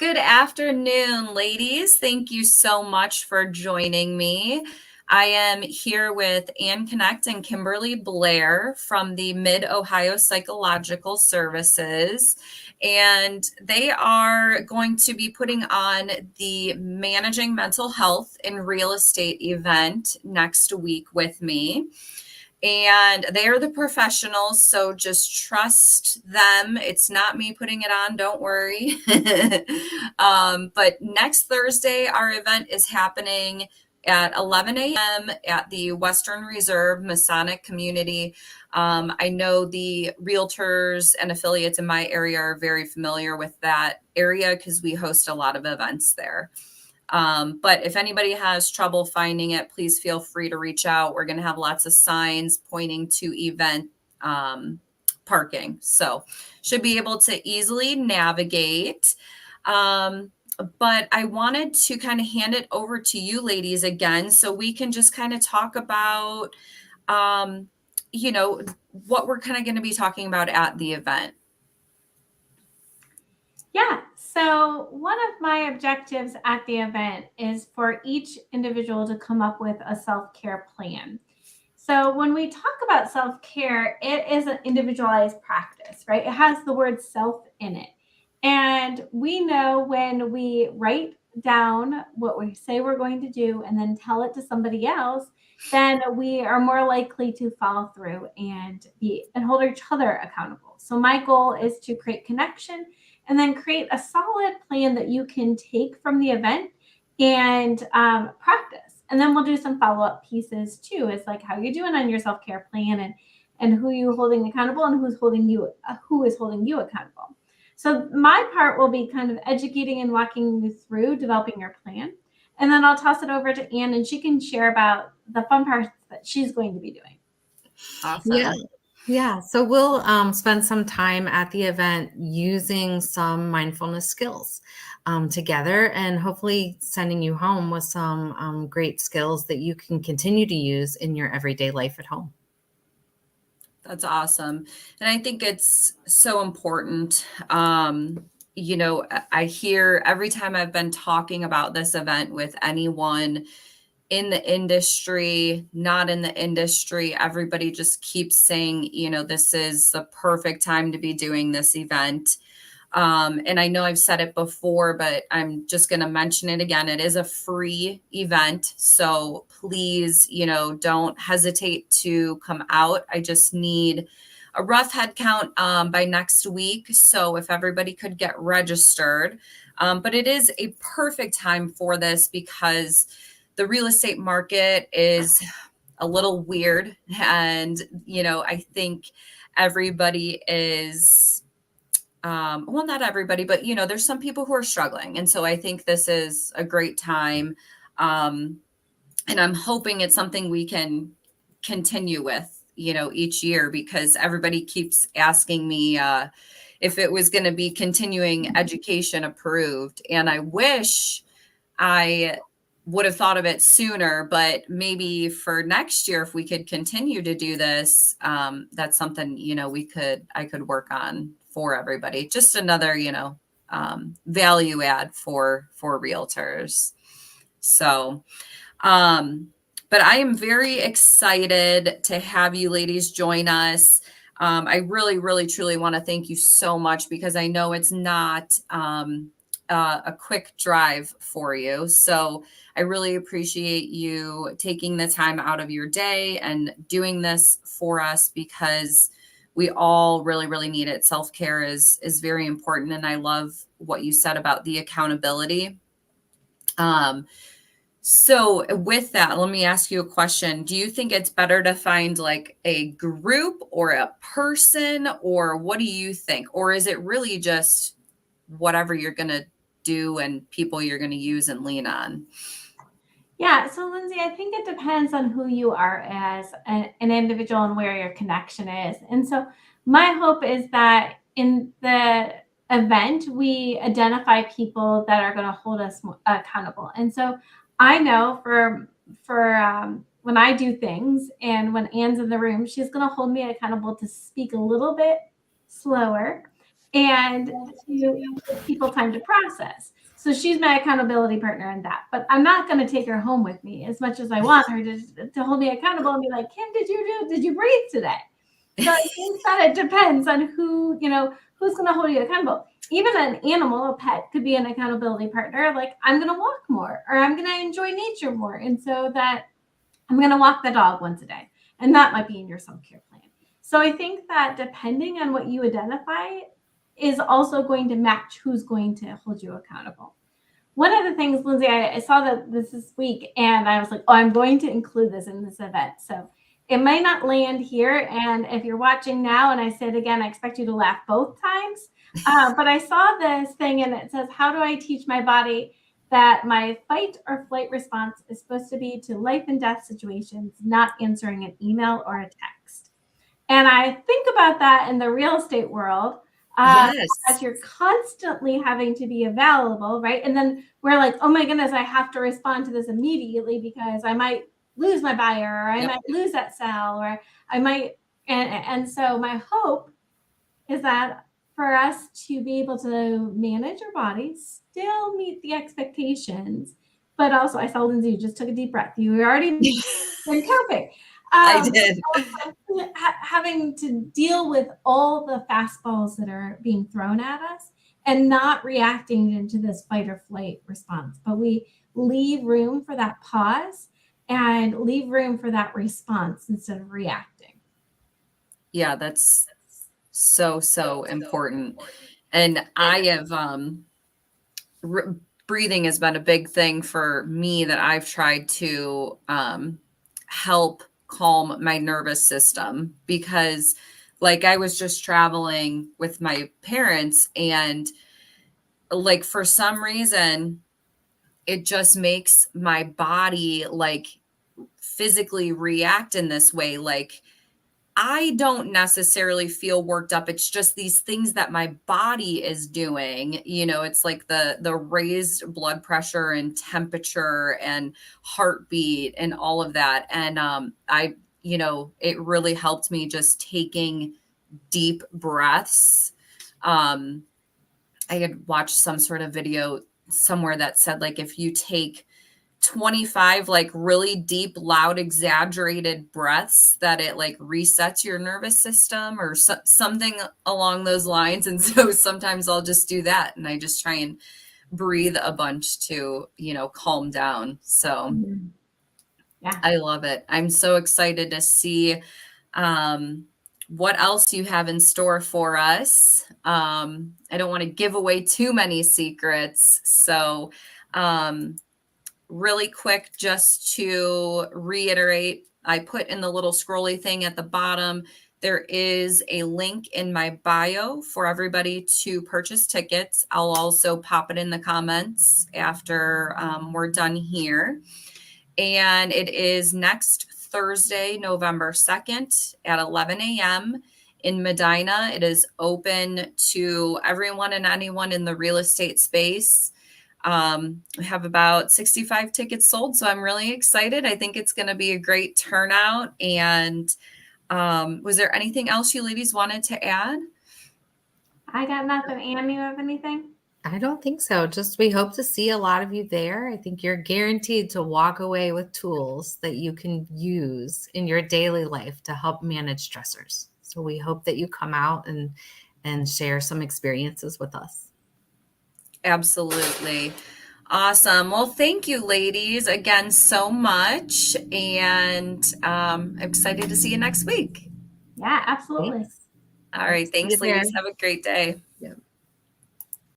Good afternoon, ladies. Thank you so much for joining me. I am here with Ann Connect and Kimberly Blair from the Mid Ohio Psychological Services, and they are going to be putting on the Managing Mental Health in Real Estate event next week with me. And they are the professionals, so just trust them. It's not me putting it on, don't worry. But next Thursday, our event is happening at 11 a.m. at the Western Reserve Masonic Community. I know the realtors and affiliates in my area are very familiar with that area because we host a lot of events there. But if anybody has trouble finding it, please feel free to reach out. We're going to have lots of signs pointing to event parking. So should be able to easily navigate. But I wanted to kind of hand it over to you ladies again, so we can just kind of talk about, what we're kind of going to be talking about at the event. Yeah, so one of my objectives at the event is for each individual to come up with a self-care plan. So when we talk about self-care, it is an individualized practice, right? It has the word self in it. And we know when we write down what we say we're going to do and then tell it to somebody else, then we are more likely to follow through and hold each other accountable. So my goal is to create connection and then create a solid plan that you can take from the event and practice. And then we'll do some follow-up pieces too. It's like how you're doing on your self-care plan and who you're holding accountable and who is holding you accountable. So my part will be kind of educating and walking you through developing your plan. And then I'll toss it over to Ann and she can share about the fun parts that she's going to be doing. Awesome. Yeah. So we'll spend some time at the event using some mindfulness skills together and hopefully sending you home with some great skills that you can continue to use in your everyday life at home. That's awesome. And I think it's so important. I hear every time I've been talking about this event with anyone in the industry, not in the industry, everybody just keeps saying, this is the perfect time to be doing this event. And I know I've said it before, but I'm just going to mention it again. It is a free event. So please, don't hesitate to come out. I just need a rough head count by next week. So if everybody could get registered, but it is a perfect time for this because the real estate market is a little weird. And, I think everybody is, well, not everybody, but, there's some people who are struggling. And so I think this is a great time. And I'm hoping it's something we can continue with, each year because everybody keeps asking me if it was going to be continuing education approved. And I wish I would have thought of it sooner, but maybe for next year, if we could continue to do this, that's something, I could work on for everybody. Just another, value add for realtors. So, but I am very excited to have you ladies join us. I really, really, truly want to thank you so much because I know it's not, a quick drive for you. So I really appreciate you taking the time out of your day and doing this for us because we all really, really need it. Self-care is very important. And I love what you said about the accountability. So with that, let me ask you a question. Do you think it's better to find like a group or a person, or what do you think? Or is it really just whatever you're going to do and people you're going to use and lean on? Yeah, so Lindsay, I think it depends on who you are as an individual and where your connection is. And so my hope is that in the event, we identify people that are going to hold us accountable. And so I know for when I do things and when Anne's in the room, she's going to hold me accountable to speak a little bit slower and to give people time to process. So she's my accountability partner in that. But I'm not going to take her home with me as much as I want her to hold me accountable and be like, Kim, did you breathe today? So I think that it depends on who, who's going to hold you accountable. Even an animal, a pet, could be an accountability partner. Like, I'm going to walk more, or I'm going to enjoy nature more. And so that I'm going to walk the dog once a day. And that might be in your self-care plan. So I think that depending on what you identify is also going to match who's going to hold you accountable. One of the things, Lindsay, I saw that this week, and I was like, oh, I'm going to include this in this event. So it may not land here. And if you're watching now, and I say it again, I expect you to laugh both times. But I saw this thing, and it says, how do I teach my body that my fight or flight response is supposed to be to life and death situations, not answering an email or a text? And I think about that in the real estate world. As you're constantly having to be available, right? And then we're like, oh my goodness, I have to respond to this immediately because I might lose my buyer, or I might lose that sale, or I might. And so my hope is that for us to be able to manage our bodies, still meet the expectations, but also, I saw Lindsay, you just took a deep breath. You were already been coping. I did. Having to deal with all the fastballs that are being thrown at us and not reacting into this fight or flight response, but we leave room for that pause and leave room for that response instead of reacting. Yeah, that's so important. And I have breathing has been a big thing for me that I've tried to help calm my nervous system, because like I was just traveling with my parents, and like for some reason it just makes my body like physically react in this way. Like I don't necessarily feel worked up. It's just these things that my body is doing. It's like the raised blood pressure and temperature and heartbeat and all of that. And it really helped me just taking deep breaths. I had watched some sort of video somewhere that said, like, if you take 25 like really deep, loud, exaggerated breaths, that it like resets your nervous system or something along those lines. And so sometimes I'll just do that, and I just try and breathe a bunch to, calm down. So yeah, I love it. I'm so excited to see what else you have in store for us. I don't want to give away too many secrets. So really quick, just to reiterate, I put in the little scrolly thing at the bottom, there is a link in my bio for everybody to purchase tickets. I'll also pop it in the comments after we're done here. And it is next Thursday, November 2nd at 11 a.m. in Medina. It is open to everyone and anyone in the real estate space. We have about 65 tickets sold, so I'm really excited. I think it's going to be a great turnout. And was there anything else you ladies wanted to add? I got nothing. Anne, you have anything? I don't think so. Just we hope to see a lot of you there. I think you're guaranteed to walk away with tools that you can use in your daily life to help manage stressors. So we hope that you come out and share some experiences with us. Absolutely. Awesome. Well, thank you, ladies, again so much. And I'm excited to see you next week. Yeah, absolutely. Thanks. All right. Thanks, ladies. Have a great day.